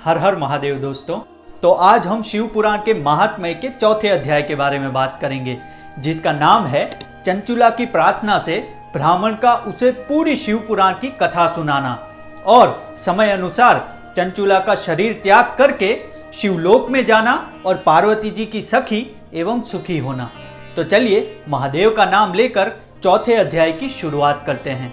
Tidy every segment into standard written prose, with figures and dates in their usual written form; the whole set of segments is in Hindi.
हर हर महादेव दोस्तों। तो आज हम शिव पुराण के महात्म्य के चौथे अध्याय के बारे में बात करेंगे, जिसका नाम है चंचुला की प्रार्थना से ब्राह्मण का उसे पूरी शिव पुराण की कथा सुनाना और समय अनुसार चंचुला का शरीर त्याग करके शिवलोक में जाना और पार्वती जी की सखी एवं सुखी होना। तो चलिए महादेव का नाम लेकर चौथे अध्याय की शुरुआत करते हैं।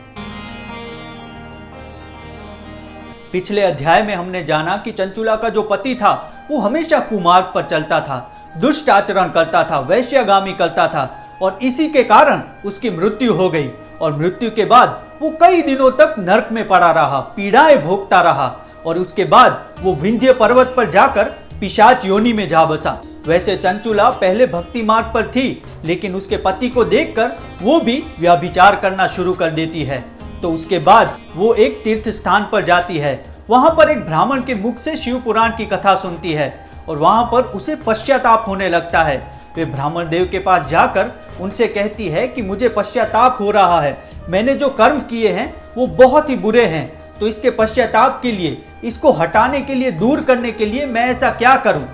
पिछले अध्याय में हमने जाना कि चंचुला का जो पति था वो हमेशा कुमार्ग पर चलता था, दुष्ट आचरण करता था, वैश्यगामी करता था और इसी के कारण उसकी मृत्यु हो गई। और मृत्यु के बाद वो कई दिनों तक नरक में पड़ा रहा, पीड़ाएं भोगता रहा और उसके बाद वो विंध्य पर्वत पर जाकर पिशाच योनि में जा बसा। वैसे चंचुला पहले भक्ति मार्ग पर थी, लेकिन उसके पति को देखकर वो भी व्यभिचार करना शुरू कर देती है। तो उसके बाद वो एक तीर्थ स्थान पर जाती है, वहां पर एक ब्राह्मण के मुख से शिव पुराण की कथा सुनती है और वहां पर उसे पश्चाताप होने लगता है। वे ब्राह्मण देव के पास जाकर उनसे कहती है कि मुझे पश्चाताप हो रहा है, मैंने जो कर्म किए हैं वो बहुत ही बुरे हैं, तो इसके पश्चाताप के लिए, इसको हटाने के लिए, दूर करने के लिए मैं ऐसा क्या करूं।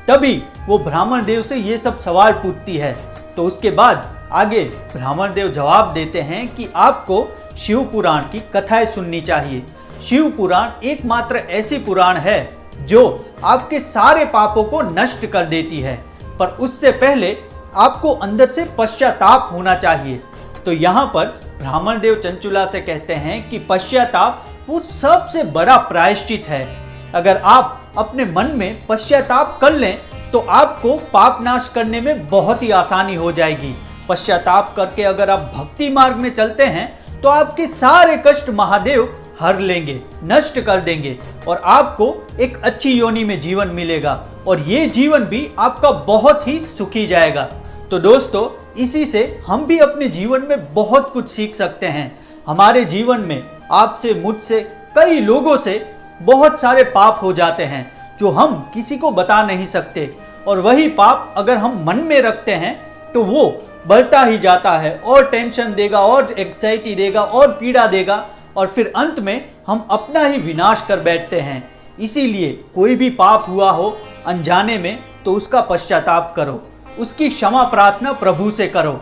तभी वो ब्राह्मण देव से ये सब सवाल पूछती है। तो उसके बाद आगे ब्राह्मण देव जवाब देते हैं कि आपको शिव पुराण की कथाएं सुननी चाहिए। शिव पुराण एकमात्र ऐसी पुराण है जो आपके सारे पापों को नष्ट कर देती है, पर उससे पहले आपको अंदर से पश्चाताप होना चाहिए। तो यहाँ पर ब्राह्मण देव चंचुला से कहते हैं कि पश्चाताप वो सबसे बड़ा प्रायश्चित है। अगर आप अपने मन में पश्चाताप कर लें तो आपको पाप नाश करने में बहुत ही आसानी हो जाएगी। पश्चाताप करके अगर आप भक्ति मार्ग में चलते हैं तो आपके सारे कष्ट महादेव हर लेंगे, नष्ट कर देंगे और आपको एक अच्छी योनि में जीवन मिलेगा और ये जीवन भी आपका बहुत ही सुखी जाएगा। तो दोस्तों, इसी से हम भी अपने जीवन में बहुत कुछ सीख सकते हैं। हमारे जीवन में आपसे, मुझसे, कई लोगों से बहुत सारे पाप हो जाते हैं जो हम किसी को बता नहीं सकते, और वही पाप अगर हम मन में रखते हैं तो वो बढ़ता ही जाता है और टेंशन देगा और एंग्जाइटी देगा और पीड़ा देगा और फिर अंत में हम अपना ही विनाश कर बैठते हैं। इसीलिए कोई भी पाप हुआ हो अनजाने में तो उसका पश्चाताप करो, उसकी क्षमा प्रार्थना प्रभु से करो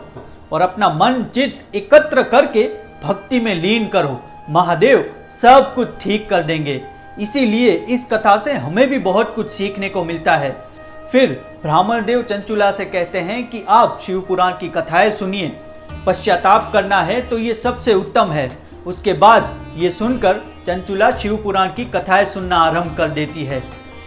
और अपना मन चित्त एकत्र करके भक्ति में लीन करो। महादेव सब कुछ ठीक कर देंगे। इसीलिए इस कथा से हमें भी बहुत कुछ सीखने को मिलता है। फिर ब्राह्मण देव चंचुला से कहते हैं कि आप शिव पुराण की कथाएं सुनिए, पश्चाताप करना है तो ये सबसे उत्तम है। उसके बाद ये सुनकर चंचुला शिव पुराण की कथाएं सुनना आरंभ कर देती है।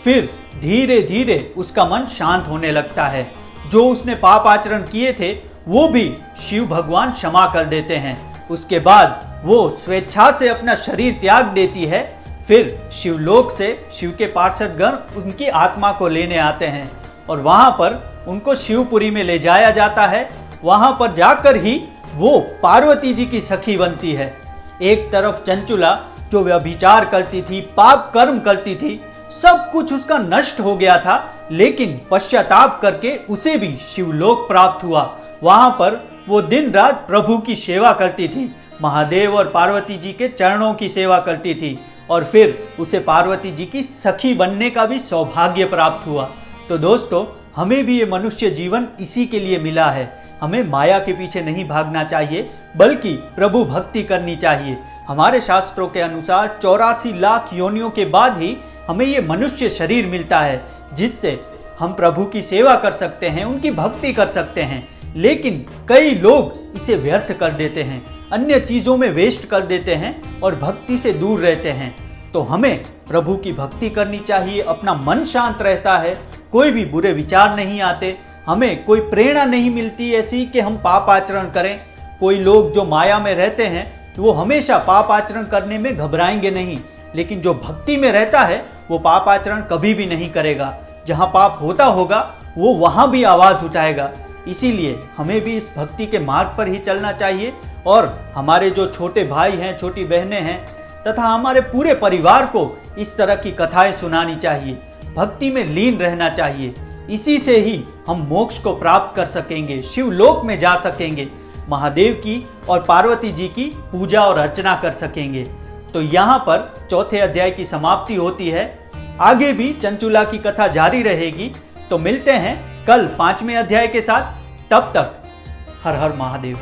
फिर धीरे धीरे उसका मन शांत होने लगता है। जो उसने पाप आचरण किए थे वो भी शिव भगवान क्षमा कर देते हैं। उसके बाद वो स्वेच्छा से अपना शरीर त्याग देती है। फिर शिवलोक से शिव के पार्षद गण उनकी आत्मा को लेने आते हैं और वहां पर उनको शिवपुरी में ले जाया जाता है। वहां पर जाकर ही वो पार्वती जी की सखी बनती है। एक तरफ चंचुला जो व्यभिचार करती थी, पाप कर्म करती थी, सब कुछ उसका नष्ट हो गया था, लेकिन पश्चाताप करके उसे भी शिवलोक प्राप्त हुआ। वहां पर वो दिन रात प्रभु की सेवा करती थी, महादेव और पार्वती जी के चरणों की सेवा करती थी और फिर उसे पार्वती जी की सखी बनने का भी सौभाग्य प्राप्त हुआ। तो दोस्तों, हमें भी ये मनुष्य जीवन इसी के लिए मिला है। हमें माया के पीछे नहीं भागना चाहिए, बल्कि प्रभु भक्ति करनी चाहिए। हमारे शास्त्रों के अनुसार 84 लाख योनियों के बाद ही हमें ये मनुष्य शरीर मिलता है, जिससे हम प्रभु की सेवा कर सकते हैं, उनकी भक्ति कर सकते हैं। लेकिन कई लोग इसे व्यर्थ कर देते हैं, अन्य चीजों में वेस्ट कर देते हैं और भक्ति से दूर रहते हैं। तो हमें प्रभु की भक्ति करनी चाहिए, अपना मन शांत रहता है, कोई भी बुरे विचार नहीं आते, हमें कोई प्रेरणा नहीं मिलती ऐसी कि हम पाप आचरण करें। कोई लोग जो माया में रहते हैं वो हमेशा पाप आचरण करने में घबराएंगे नहीं, लेकिन जो भक्ति में रहता है वो पाप आचरण कभी भी नहीं करेगा। जहाँ पाप होता होगा वो वहाँ भी आवाज उठाएगा। इसीलिए हमें भी इस भक्ति के मार्ग पर ही चलना चाहिए और हमारे जो छोटे भाई हैं, छोटी बहनें हैं तथा हमारे पूरे परिवार को इस तरह की कथाएं सुनानी चाहिए, भक्ति में लीन रहना चाहिए। इसी से ही हम मोक्ष को प्राप्त कर सकेंगे, शिवलोक में जा सकेंगे, महादेव की और पार्वती जी की पूजा और अर्चना कर सकेंगे। तो यहाँ पर चौथे अध्याय की समाप्ति होती है। आगे भी चंचुला की कथा जारी रहेगी। तो मिलते हैं कल 5वें अध्याय के साथ। तब तक हर हर महादेव।